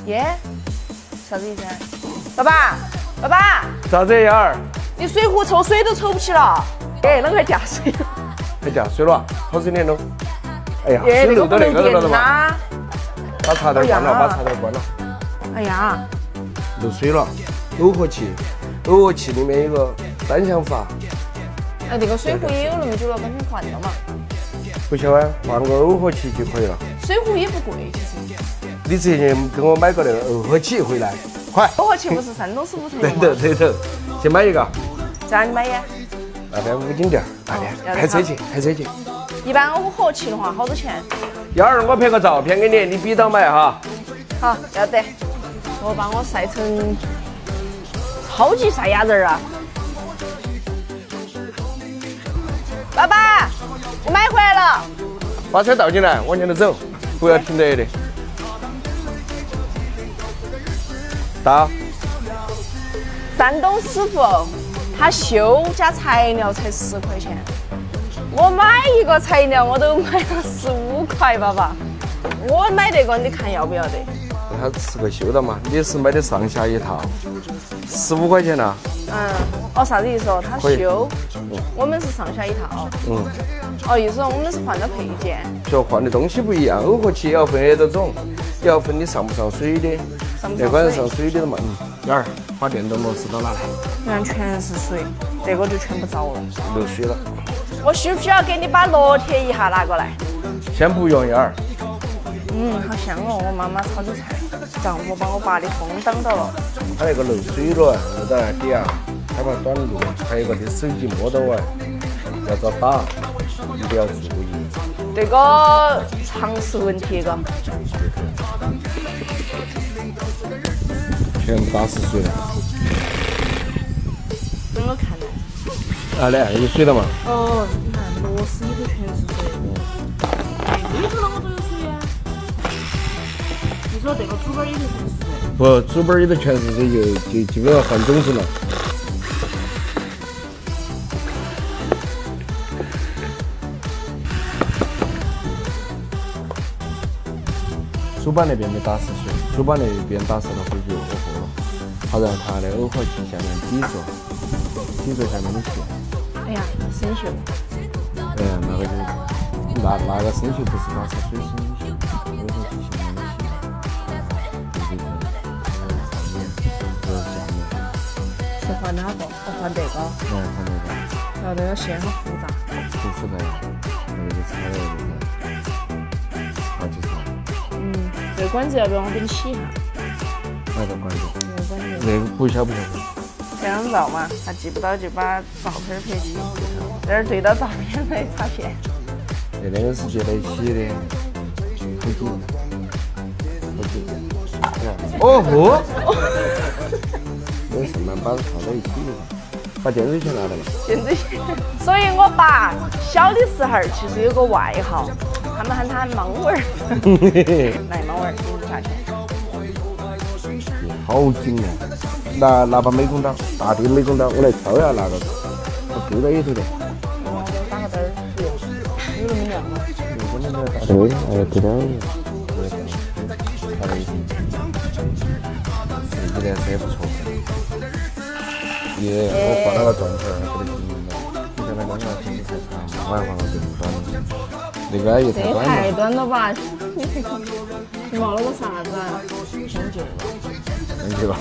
耶？啥子意思？爸爸，爸爸，啥子燕儿？你水壶抽水都抽不起了，哎，那快掉水了。还掉水了，好生点喽。哎呀，耶，水漏到那个头了嘛。呐。把插头关了，把插头关了。哎呀，漏水了，耦合器，耦合器里面有个单向阀。哎，这个水壶也有那么久了，赶紧换了嘛。不晓得，换个耦合器就可以了。水壶也不贵，其实。你之前给我买个那个耦合器回来，快。耦合器不是山东师傅头对吗？头对头，先买一个。在哪里买呀？那边五金店，那边开车去，开车去。一般耦合器的话，好多钱？燕儿，我拍个照片给你，你比到买哈。好，要得。我把我晒成超级赛亚人啊！爸爸，我买回来了。把车倒进来，往前头走，不要停在这里。到。山东师傅，他修加材料才10块钱，我买一个材料我都买了15块，爸爸。我买这个，你看要不要得？他10个修的嘛，你是买的上下一套，15块钱呐。哦，啥子意思哦？他可以修，我们是上下一套。哦，意思说我们是换的配件。就换的东西不一样，耦合器也要分很多种，也要分你上不上水的，那关是上水的嘛。燕儿，把电动螺丝刀拿来。你看全是水，这个就全部着了。漏水了。我需不需要给你把烙铁一下拿过来？先不用燕儿。好香哦！我妈妈炒的菜，丈夫把我爸的风挡到了。他那个漏水了，漏到那底啊，开发短路，还有一个你手机摸到啊，要遭打，一定要注意。这个常识问题个。全部打死水了。怎么看呢？啊嘞，有水了嘛？哦，你看螺丝里头全是水。里头啷个都有水呀？你说这个主板里头全是水？不，主板里头全是水，就基本上换种子了。主板那边没打死水，主板那边打死了会就耦合了，好让它的耦合器下面抵住下面的气。哎呀，生锈。那个就那个生锈不是打死水生锈，耦合器下面的气，下面。是换哪个？我换这个。换那个。然后这个线好复杂。挺复杂的，那个就插了这个，好几插。这管子要不要我给你洗一下？哪个管子？这个管子。那个不晓不晓得。这样照嘛，他记不到就把照片拍起，这儿对到照片来插片。那两个是接在一起的，好紧，好紧。哦不，没事嘛，把它套在一起的，把电子线拿来了。电子线。所以我爸小的时候其实有个外号，他们喊他莽娃儿。来，莽娃儿，给你插片。好紧啊！拿把美工刀，大的美工刀，我来挑一下那个，我丢在里头的。我打个灯儿，有那么亮吗？对，哎，对的。好的，这个颜色也不错。耶，我换了个状态，不得行了。你看那刚刚身子太长，我还换个更短的。那个也太这短了。太短了吧？你冒了个啥子啊？将就了。将就了。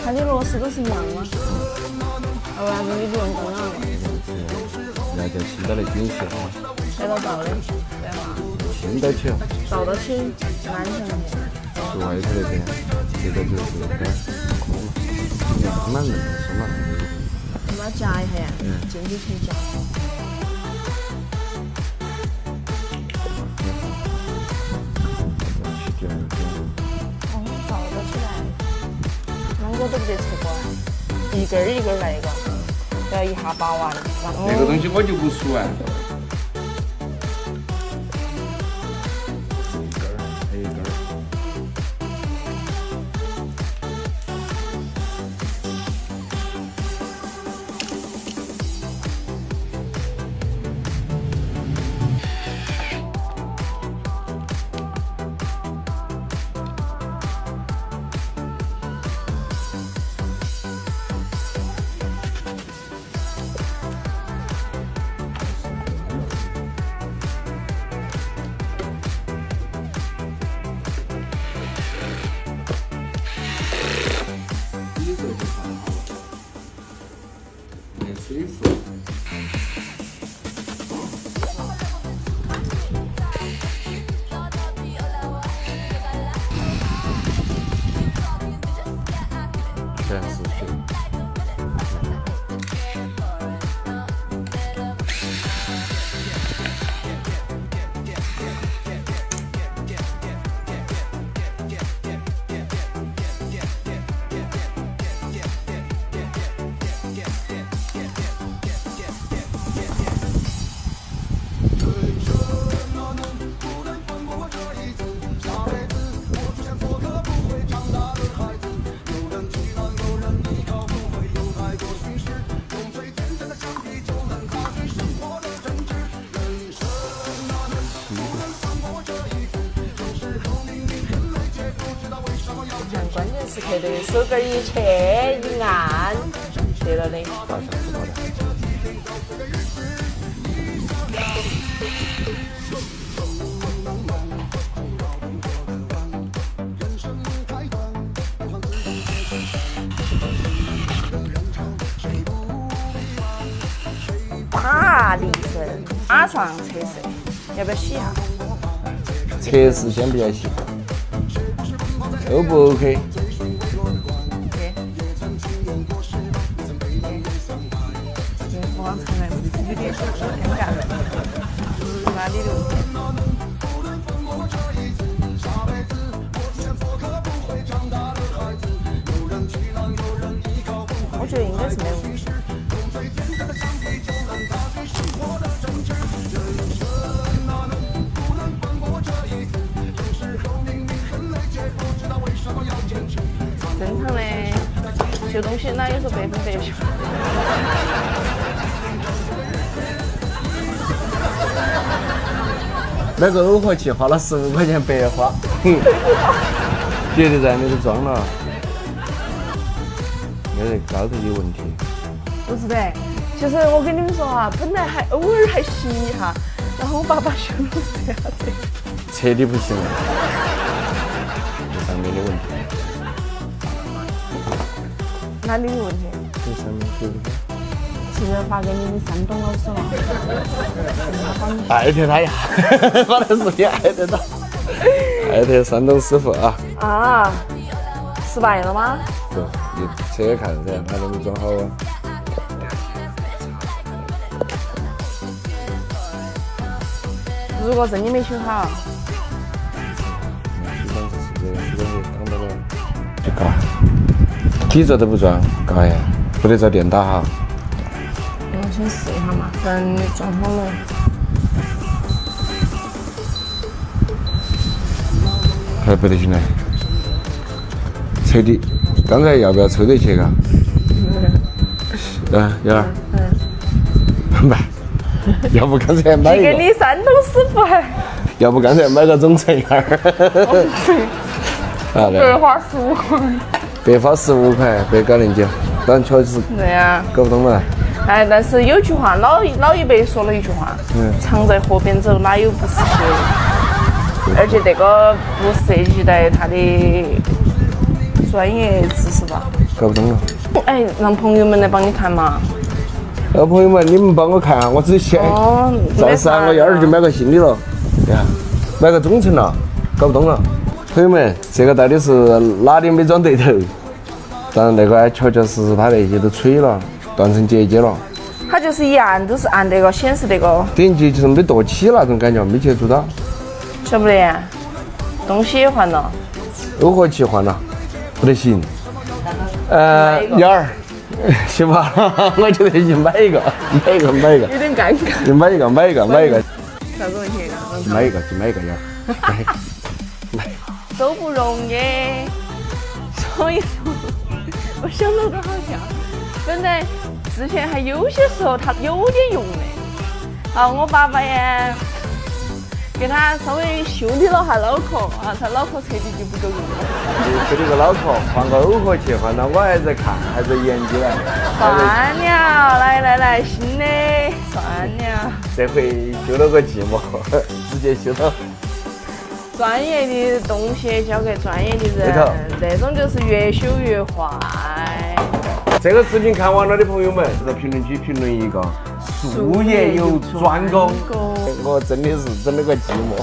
它的螺丝都是一样吗？要不然你不用刚刚了。那就新的那顶起了嘛。带到照的，对吧？新的起了。照到起安全点。是外头那边，这个就是有点空了，松了那么松了。你把它夹一下呀，进去前夹。照得起来，啷个都不得扯过来，一根儿一根儿来一个，要一下拔完。那个东西我就不熟啊。一根儿，还有一根儿。水服。全是水。关键时刻得手根一切一按，对了的。大小知道的。大力神，马上测试，要不要洗一下？测试先不要洗，都不 OK。我从来有点尴尬了，哪里的问题？我觉得应该是没问题。正常的修东西哪有说100%修？买个耦合器花了15块钱白花，觉得在里头装了，那是高头有问题。不是的，其实我跟你们说哈，本来还偶尔还洗一下，然后我爸修了这样子，彻底不行了，这上面的问题。哪里有问题？这上面对不对？是不是发给你们山东老师了？艾特他呀，把那视频艾特他，艾特山东师傅啊。啊，失败了吗？对，你测看噻，他能不能装好啊？如果真的没修好，就搞，底座都不装，搞呀，不得找电打哈。我先试一下嘛，不然你装好了。还不得行嘞，抽的，刚才要不要抽得去嘎？幺儿，买，要不刚才买一个，给你山东师傅还，要不刚才买个总成儿，啊白花15块。白花15块，白搞点酒，但确实对呀。搞不懂了。哎，但是有句话，老一辈说了一句话，常在河边走，哪有不湿鞋的？而且这个不涉及到他的专业知识吧？搞不懂了。哎，让朋友们来帮你看嘛。朋友们，你们帮我看啊，我只先暂时啊，我1儿就买个新的了，对啊，买个中层了，搞不懂了。朋友们，这个到底是哪里没装对头？当然那个确确实实它那些都吹了，断成结节了。它就是一按都是按那个显示那个，点击就是没剁起那种感觉，没接触到。晓不得？东西也换了。耦合器换了，不得行。1儿，行吧，我觉得你买一个。有点尴尬。你买一个。啥子问题？买一个1儿。都不容易，所以说我想到都好笑。本来之前还有些时候它有点用的，啊，我爸爸呀给他稍微修理了下脑壳啊，他脑壳彻底就不够用了。给你个脑壳，换个耦合器，换到我还在看，还在研究呢。算了，来，新的，算了。这回修了个寂寞，直接修到。专业的东西交给专业的人，这种就是越修越坏。这个视频看完了的朋友们，在评论区评论一个术业有专攻。我真的是整了个寂寞。